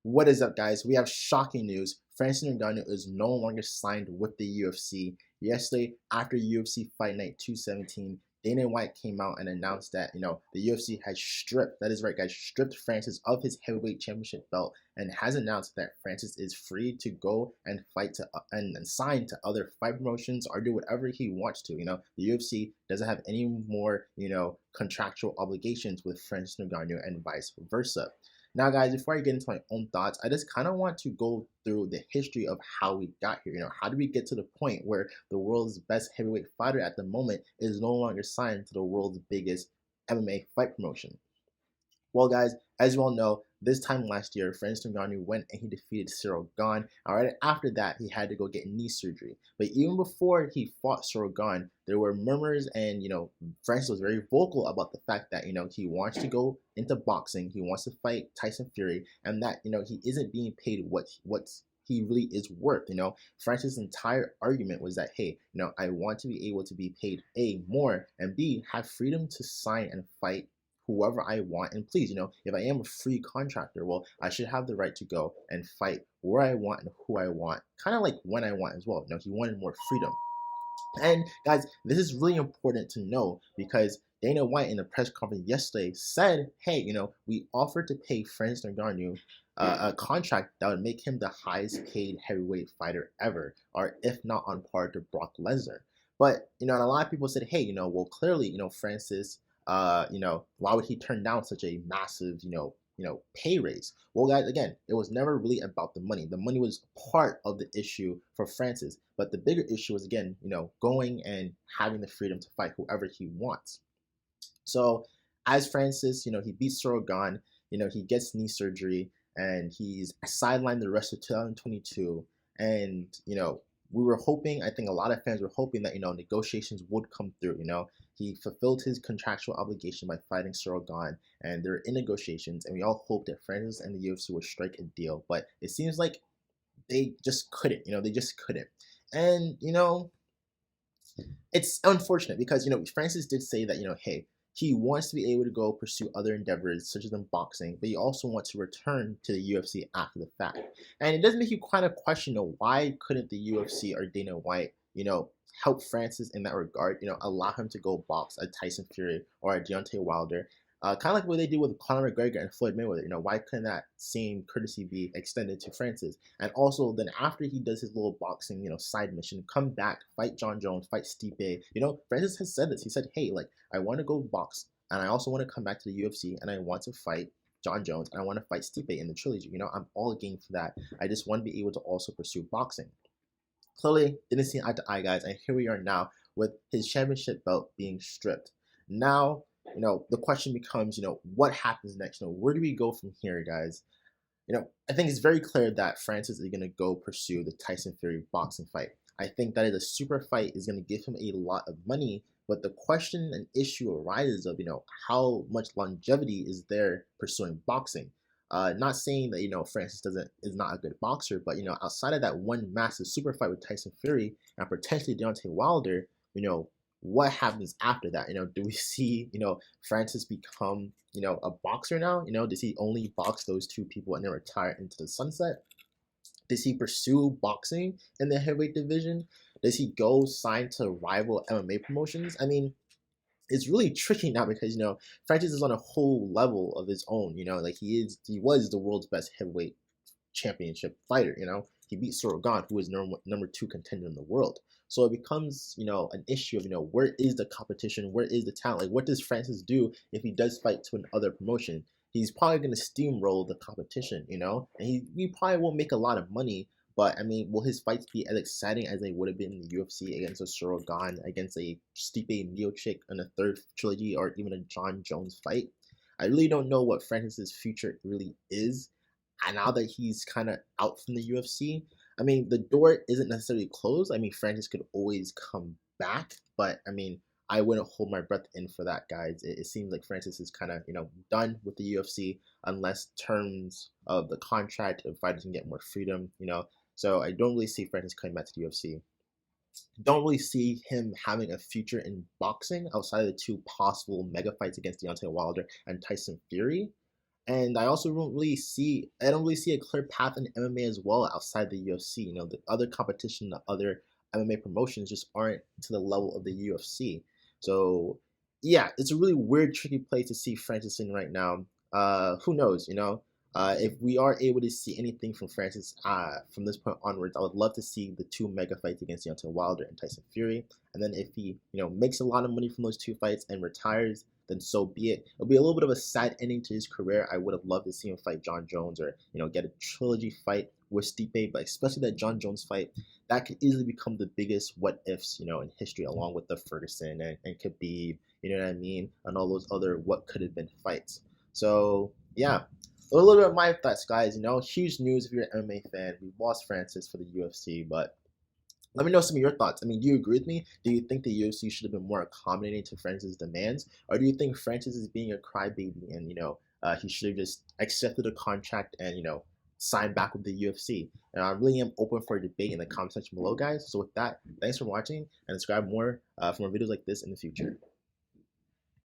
What is up, guys? We have shocking news. Francis Ngannou is no longer signed with the UFC. Yesterday, after UFC Fight Night 217, Dana White came out and announced that, the UFC has stripped, that is right, guys, stripped Francis of his heavyweight championship belt and has announced that Francis is free to go and fight and sign to other fight promotions or do whatever he wants to. The UFC doesn't have any more, contractual obligations with Francis Ngannou and vice versa. Now, guys, before I get into my own thoughts, I just kind of want to go through the history of how we got here. How did we get to the point where the world's best heavyweight fighter at the moment is no longer signed to the world's biggest MMA fight promotion? Well, guys, as you all know, this time last year, Francis Ngannou went and he defeated Cyril Gane. All right, after that, he had to go get knee surgery. But even before he fought Cyril Gane, there were murmurs, and Francis was very vocal about the fact that he wants to go into boxing, he wants to fight Tyson Fury, and that he isn't being paid what he really is worth. Francis' entire argument was that, hey, I want to be able to be paid A, more, and B, have freedom to sign and fight whoever I want. And please, if I am a free contractor, well, I should have the right to go and fight where I want and who I want, kind of like when I want as well. He wanted more freedom. And guys, this is really important to know because Dana White in the press conference yesterday said, hey, we offered to pay Francis Ngannou a contract that would make him the highest paid heavyweight fighter ever, or if not on par to Brock Lesnar. But, and a lot of people said, hey, well, clearly, Francis, why would he turn down such a massive, pay raise? Well, guys, again, it was never really about the money. The money was part of the issue for Francis, but the bigger issue was, again, going and having the freedom to fight whoever he wants. So as Francis, he beats Cyril Gane, he gets knee surgery, and he's sidelined the rest of 2022. And, we were hoping, I think a lot of fans were hoping that, negotiations would come through. He fulfilled his contractual obligation by fighting Cyril Gane, and they're in negotiations, and we all hoped that Francis and the UFC would strike a deal. But it seems like they just couldn't, they just couldn't. And, it's unfortunate because, Francis did say that, hey, he wants to be able to go pursue other endeavors such as in boxing, but he also wants to return to the UFC after the fact. And it does make you kind of question, why couldn't the UFC or Dana White, help Francis in that regard, allow him to go box a Tyson Fury or a Deontay Wilder, kind of like what they did with Conor McGregor and Floyd Mayweather. Why couldn't that same courtesy be extended to Francis? And also, then after he does his little boxing, side mission, come back, fight John Jones, fight Stipe. Francis has said this. He said, hey, like, I want to go box, and I also want to come back to the UFC, and I want to fight John Jones, and I want to fight Stipe in the trilogy. I'm all game for that. I just want to be able to also pursue boxing. Clearly, didn't see eye to eye, guys, and here we are now with his championship belt being stripped. Now, the question becomes, what happens next? Where do we go from here, guys? I think it's very clear that Francis is going to go pursue the Tyson Fury boxing fight. I think that a super fight is going to give him a lot of money, but the question and issue arises of, how much longevity is there pursuing boxing? Not saying that, Francis is not a good boxer, but, outside of that one massive super fight with Tyson Fury and potentially Deontay Wilder, what happens after that? Do we see, Francis become, a boxer now? Does he only box those two people and then retire into the sunset? Does he pursue boxing in the heavyweight division? Does he go sign to rival MMA promotions? I mean, it's really tricky now because, Francis is on a whole level of his own. Like he was the world's best heavyweight championship fighter. He beat Cyril Gane, who is number 2 contender in the world. So it becomes, an issue of, where is the competition? Where is the talent? Like, what does Francis do if he does fight to another promotion? He's probably going to steamroll the competition, and he probably won't make a lot of money. But, I mean, will his fights be as exciting as they would have been in the UFC against a Cyril Gane, against a Stipe Miocic in a third trilogy, or even a John Jones fight? I really don't know what Francis's future really is. And now that he's kind of out from the UFC, I mean, the door isn't necessarily closed. I mean, Francis could always come back, but I mean, I wouldn't hold my breath in for that, guys. It seems like Francis is kind of, done with the UFC unless terms of the contract of fighters can get more freedom, So I don't really see Francis coming back to the UFC. Don't really see him having a future in boxing outside of the 2 possible mega fights against Deontay Wilder and Tyson Fury. And I don't really see a clear path in MMA as well outside the UFC. You know, the other competition, the other MMA promotions just aren't to the level of the UFC. So yeah, it's a really weird, tricky place to see Francis in right now. Who knows? You know, if we are able to see anything from Francis from this point onwards, I would love to see the two mega fights against Deontay Wilder and Tyson Fury. And then if he, you know, makes a lot of money from those two fights and retires, then so be it. It'll be a little bit of a sad ending to his career. I would have loved to see him fight John Jones or, you know, get a trilogy fight with Stipe, but especially that John Jones fight, that could easily become the biggest what ifs, you know, in history, along with the Ferguson and Khabib, you know what I mean, and all those other what could have been fights. So yeah, a little bit of my thoughts, guys. You know, huge news if you're an MMA fan. We lost Francis for the UFC, but let me know some of your thoughts. I mean, do you agree with me? Do you think the UFC should have been more accommodating to Francis' demands, or do you think Francis is being a crybaby and, you know, he should have just accepted a contract and, you know, signed back with the UFC? And I really am open for a debate in the comment section below, guys. So with that, thanks for watching and subscribe more for more videos like this in the future.